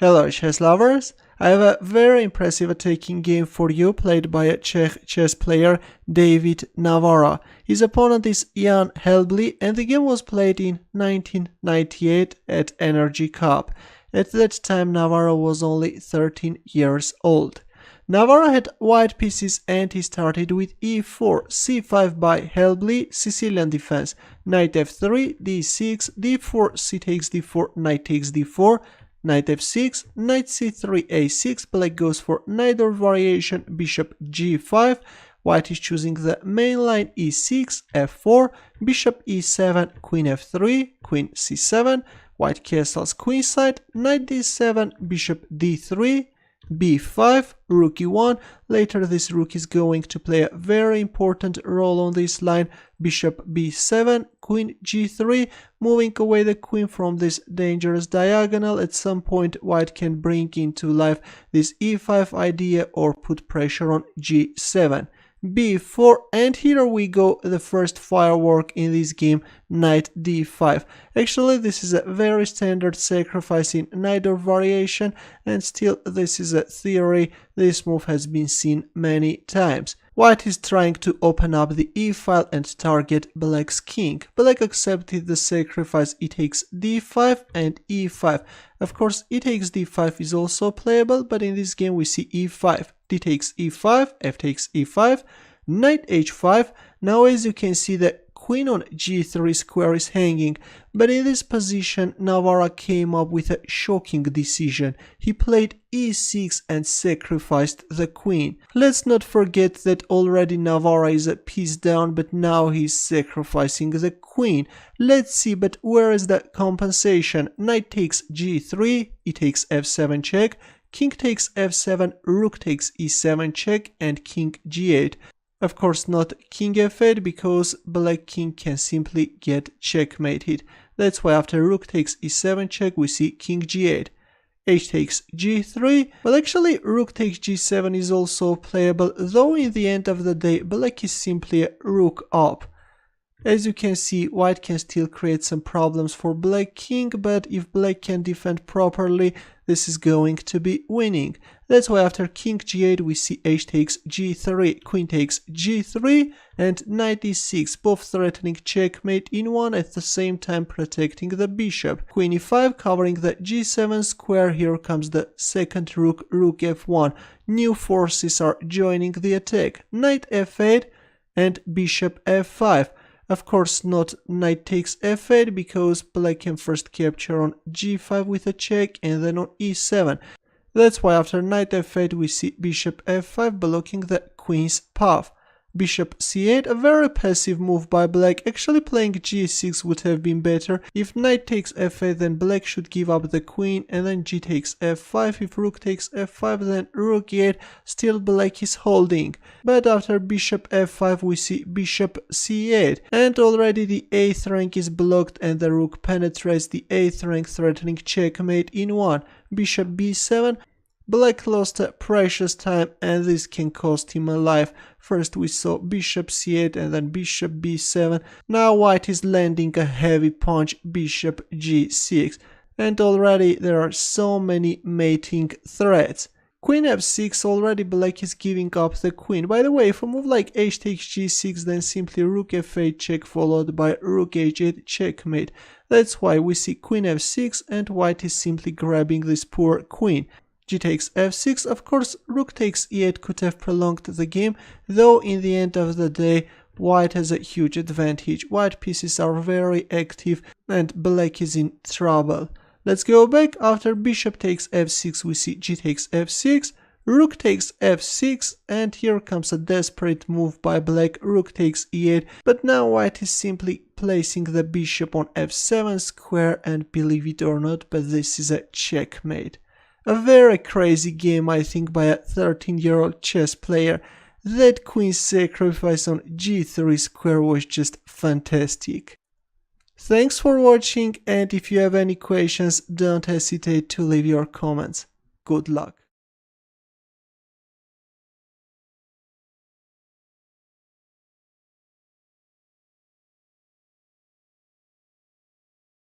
Hello chess lovers! I have a very impressive attacking game for you played by a Czech chess player David Navarra. His opponent is Jan Helbli and the game was played in 1998 at Energy Cup. At that time Navarra was only 13 years old. Navarra had white pieces and he started with e4, c5 by Helbli, Sicilian defense, knight f3, d6, d4, c takes d4, knight takes d4, knight f6, knight c3, a6, black goes for neither variation, bishop g5, white is choosing the main line e6, f4, bishop e7, queen f3, queen c7, white castles queenside, knight d7, bishop d3, b5, rook e1. Later this rook is going to play a very important role on this line, bishop b7, queen g3, moving away the queen from this dangerous diagonal. At some point white can bring into life this e5 idea or put pressure on g7. b4, and here we go, the first firework in this game, knight d5. Actually this is a very standard sacrifice in neither variation, and still this is a theory. This move has been seen many times. White is trying to open up the e-file and target black's king. Black accepted the sacrifice, e takes d5 and e5. Of course e takes d5 is also playable, but in this game we see e5, d takes e5, f takes e5, knight h5. Now as you can see the queen on g3 square is hanging, but in this position Navarra came up with a shocking decision. He played e6 and sacrificed the queen. Let's not forget that already Navarra is a piece down, but now he's sacrificing the queen. Let's see, but where is the compensation? Knight takes g3, e takes f7 check, king takes f7, rook takes e7 check, and king g8. Of course not king f8 because black king can simply get checkmated. That's why after rook takes e7 check we see king g8. H takes g3, but actually rook takes g7 is also playable, though in the end of the day black is simply a rook up. As you can see, white can still create some problems for black king, but if black can defend properly, this is going to be winning. That's why after king g8 we see h takes g3, queen takes g3, and knight e6, both threatening checkmate in one, at the same time protecting the bishop. Queen e5 covering the g7 square. Here comes the second rook, rook f1. New forces are joining the attack. Knight f8 and bishop f5. Of course not knight takes f8 because black can first capture on g5 with a check and then on e7. That's why after knight f8 we see bishop f5 blocking the queen's path. Bishop c8, a very passive move by black. Actually playing g6 would have been better. If knight takes f8 then black should give up the queen, and then g takes f5. If rook takes f5 then rook e8, still black is holding. But after bishop f5 we see bishop c8, and already the 8th rank is blocked and the rook penetrates the 8th rank, threatening checkmate in one. Bishop b7. Black lost a precious time and this can cost him a life. First we saw bishop c8 and then bishop b7. Now white is landing a heavy punch, bishop g6. And already there are so many mating threats. Queen f6, already black is giving up the queen. By the way, if a move like h takes g6 then simply rook f8 check followed by rook h8 checkmate. That's why we see queen f6 and white is simply grabbing this poor queen. G takes f6, of course rook takes e8 could have prolonged the game, though in the end of the day white has a huge advantage. White pieces are very active and black is in trouble. Let's go back. After bishop takes f6 we see g takes f6, rook takes f6, and here comes a desperate move by black, rook takes e8, but now white is simply placing the bishop on f7 square, and believe it or not, but this is a checkmate. A very crazy game, I think, by a 13-year-old chess player. That queen sacrifice on g3 square was just fantastic. Thanks for watching, and if you have any questions, don't hesitate to leave your comments. Good luck.